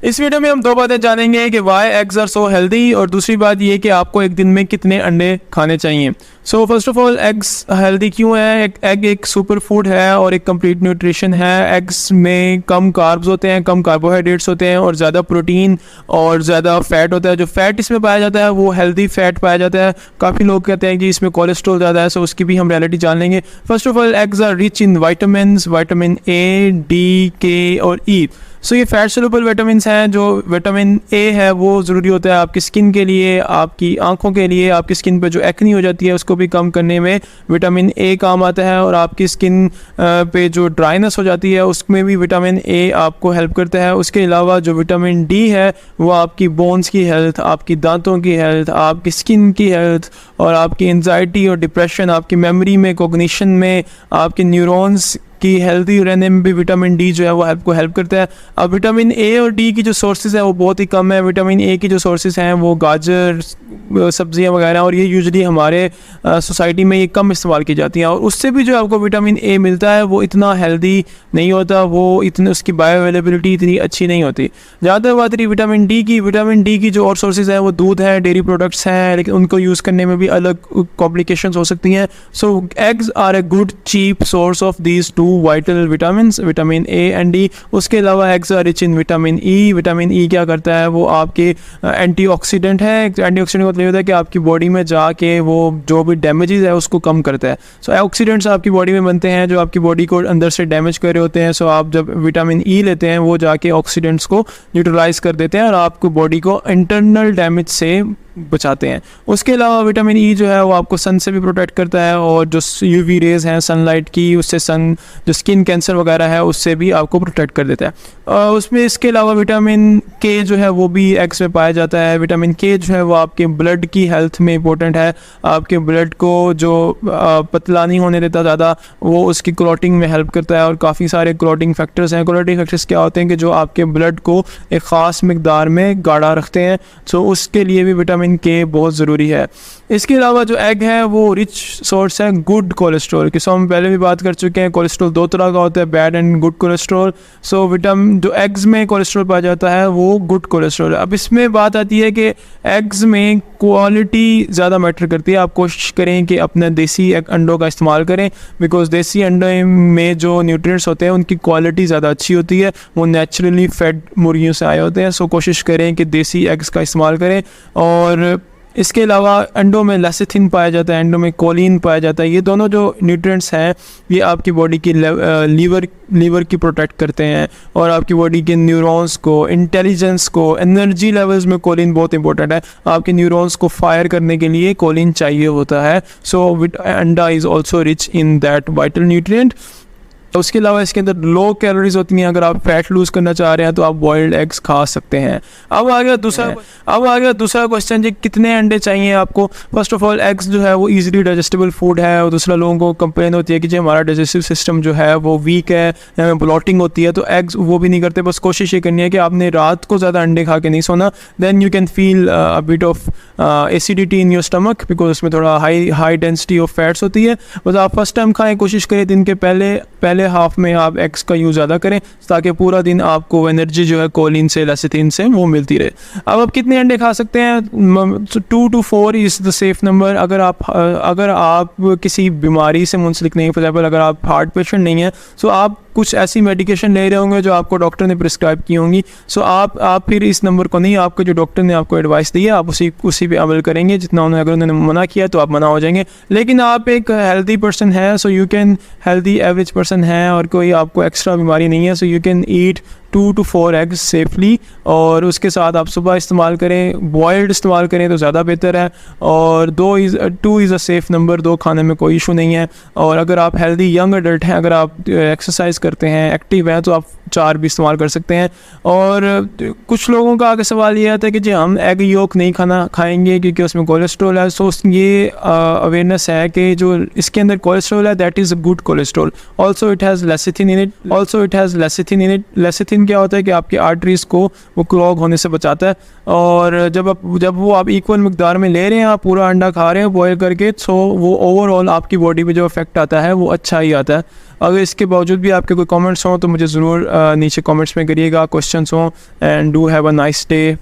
इस वीडियो में हम दो बातें जानेंगे कि why eggs are so healthy, और दूसरी बात ये कि आपको एक दिन में कितने अंडे खाने चाहिए। So first of all, eggs healthy क्यों है? एग एक सुपर फूड है और एक कंप्लीट न्यूट्रिशन है। एग्स में कम कार्ब्स होते हैं, कम कार्बोहाइड्रेट्स होते हैं और ज़्यादा प्रोटीन और ज़्यादा फैट होता है। जो फैट इसमें पाया जाता है वो हेल्दी फैट पाया जाता है। काफ़ी लोग कहते हैं कि इसमें कोलेस्ट्रॉल ज़्यादा है, सो उसकी भी हम रियलिटी जान लेंगे। First of all, eggs are rich in vitamin A, D, K और ई। सो ये फैट सोल्यूबल विटामिन हैं। जो विटामिन ए है वो ज़रूरी होता है आपकी स्किन के लिए, आपकी आंखों के लिए। आपकी स्किन पे जो एक्नी हो जाती है उसको भी कम करने में विटामिन ए काम आता है, और आपकी स्किन पे जो ड्राइनेस हो जाती है उसमें भी विटामिन ए आपको हेल्प करता है। उसके अलावा जो विटामिन डी है वो आपकी बोन्स की हेल्थ, आपकी दांतों की हेल्थ, आपकी स्किन की हेल्थ और आपकी एंजाइटी और डिप्रेशन, आपकी मेमोरी में, कोग्निशन में, आपके न्यूरॉन्स की हेल्दी रहने में भी विटामिन डी जो है वो आपको हेल्प करता है। अब विटामिन ए और डी की जो सोर्सेज है वो बहुत ही कम है। विटामिन ए की जो सोर्सेज हैं वो गाजर, सब्जियां वगैरह, और ये यूजुअली हमारे सोसाइटी में ये कम इस्तेमाल की जाती हैं, और उससे भी जो आपको विटामिन ए मिलता है वो इतना हेल्दी नहीं होता, वो इतने उसकी बायो अवेलेबिलिटी इतनी अच्छी नहीं होती। जहाँ तक बात रही विटामिन डी की जो और सोर्सेज हैं वो दूध है, डेयरी प्रोडक्ट्स हैं, लेकिन उनको यूज़ करने में भी अलग कॉम्प्लिकेशंस हो सकती हैं। So eggs are a good cheap source of these two vital vitamins, vitamin A and D. उसके अलावा eggs are rich in vitamin E. Vitamin E क्या करता है? वो आपके एंटीऑक्सीडेंट है। एंटीऑक्सीडेंट मतलब ये होता है कि आपकी बॉडी में जाके वो जो भी डैमेजेस है उसको कम करता है। सो ऑक्सीडेंट्स आपकी बॉडी में बनते हैं जो आपकी बॉडी को अंदर से डैमेज कर रहे होते हैं। सो आप जब विटामिन ई लेते हैं वो जाके ऑक्सीडेंट्स को न्यूट्रलाइज कर देते हैं और आपको बॉडी को इंटरनल डैमेज से बचाते हैं। उसके अलावा विटामिन ई जो है वो आपको सन से भी प्रोटेक्ट करता है, और जो यूवी रेज हैं सनलाइट की, उससे सन जो स्किन कैंसर वगैरह है उससे भी आपको प्रोटेक्ट कर देता है। उसमें इसके अलावा विटामिन के जो है वो भी एग्स में पाया जाता है। विटामिन के जो है वो आपके ब्लड की हेल्थ में इंपॉर्टेंट है। आपके ब्लड को जो पतला नहीं होने देता ज़्यादा, वो उसकी क्लॉटिंग में हेल्प करता है, और काफ़ी सारे क्लॉटिंग फैक्टर्स हैं। क्लॉटिंग फैक्टर्स क्या होते हैं कि जो आपके ब्लड को एक ख़ास मकदार में गाढ़ा रखते हैं। सो उसके लिए भी विटामिन के बहुत ज़रूरी है। इसके अलावा जो एग है वो रिच सोर्स है गुड कोलेस्ट्रॉल की। सो हम पहले भी बात कर चुके हैं, कोलेस्ट्रॉल दो तरह का होता है, bad and good cholesterol. So vitamin जो एग्स में कोलेस्ट्रॉल पाया जाता है वो गुड कोलेस्ट्रॉल है। अब इसमें बात आती है कि एग्स में क्वालिटी ज़्यादा मैटर करती है। आप कोशिश करें कि अपने देसी अंडों का इस्तेमाल करें, बिकॉज देसी अंडे में जो न्यूट्रिएंट्स होते हैं उनकी क्वालिटी ज़्यादा अच्छी होती है, वो नेचुरली फेड मुर्गियों से आए होते हैं। सो कोशिश करें कि देसी एग्स का इस्तेमाल करें। और इसके अलावा अंडों में लेसिथिन पाया जाता है, अंडों में कोलिन पाया जाता है। ये दोनों जो न्यूट्रिएंट्स हैं ये आपकी बॉडी की लीवर की प्रोटेक्ट करते हैं, और आपकी बॉडी के न्यूरॉन्स को, इंटेलिजेंस को, एनर्जी लेवल्स में कोलिन बहुत इंपॉर्टेंट है। आपके न्यूरॉन्स को फायर करने के लिए कोलिन चाहिए होता है। सो अंडा is also rich in that vital nutrient. उसके अलावा इसके अंदर लो कैलोरीज होती हैं। अगर आप फैट लूज़ करना चाह रहे हैं तो आप बॉइल्ड एग्स खा सकते हैं। अब आ गया दूसरा क्वेश्चन जी, कितने अंडे चाहिए आपको? फर्स्ट ऑफ ऑल, एग्स जो है वो इजीली डाइजेस्टेबल फूड है, और दूसरा लोगों को कंप्लेन होती है कि जो हमारा डाइजेस्टिव सिस्टम जो है वो वीक है, हमें ब्लॉटिंग होती है, तो एग्स वो भी नहीं करते। बस कोशिश ये करनी है कि आपने रात को ज़्यादा अंडे खा के नहीं सोना। Then you can feel a bit of acidity in your stomach, because उसमें थोड़ा हाई डेंसिटी ऑफ फैट्स होती है। बस आप फर्स्ट टाइम खाएँ, कोशिश करें दिन के पहले हाफ में आप एग्स का यूज़ ज़्यादा करें, ताकि पूरा दिन आपको एनर्जी जो है कोलिन से, लेसिथिन से वो मिलती रहे। अब आप कितने अंडे खा सकते हैं? 2 to 4 is the safe number. अगर आप किसी बीमारी से मुंसलिक नहीं, फॉर एग्जाम्पल अगर आप हार्ट पेशेंट नहीं है, सो आप कुछ ऐसी मेडिकेशन ले रहे होंगे जो आपको डॉक्टर ने प्रिस्क्राइब की होंगी, सो आप फिर इस नंबर को नहीं, आपको जो डॉक्टर ने आपको एडवाइस दी है आप उसी पे अमल करेंगे जितना अगर उन्होंने मना किया तो आप मना हो जाएंगे। लेकिन आप एक हेल्दी पर्सन है, so you can, healthy average person है और कोई आपको एक्स्ट्रा बीमारी नहीं है, so you can eat 2 to 4 eggs safely. और उसके साथ आप सुबह इस्तेमाल करें, बॉयल्ड इस्तेमाल करें तो ज़्यादा बेहतर है। और 2 इज़ अ सेफ़ नंबर, 2 खाने में कोई इशू नहीं है। और अगर आप हेल्दी यंग एडल्ट हैं, अगर आप एक्सरसाइज करते हैं, एक्टिव हैं, तो आप 4 भी इस्तेमाल कर सकते हैं। और कुछ लोगों का आगे सवाल ये आता है कि जी हम एग योक नहीं खाएंगे क्योंकि उसमें कोलेस्ट्रॉल है। सो ये अवेयरनेस है कि जो इसके अंदर कोलेस्ट्रॉल है that is a good cholesterol. Also it has lecithin in it. Lecithin क्या होता है कि आपकी आर्टरीज को वो क्लॉग होने से बचाता है। और जब वो आप इक्वल मिकदार में ले रहे हैं, आप पूरा अंडा खा रहे हैं बॉयल करके, सो वो ओवरऑल आपकी बॉडी पे जो इफेक्ट आता है वो अच्छा ही आता है। अगर इसके बावजूद भी आपके कोई कमेंट्स हों तो मुझे ज़रूर नीचे कमेंट्स में करिएगा, क्वेश्चंस हों। And do have a nice day.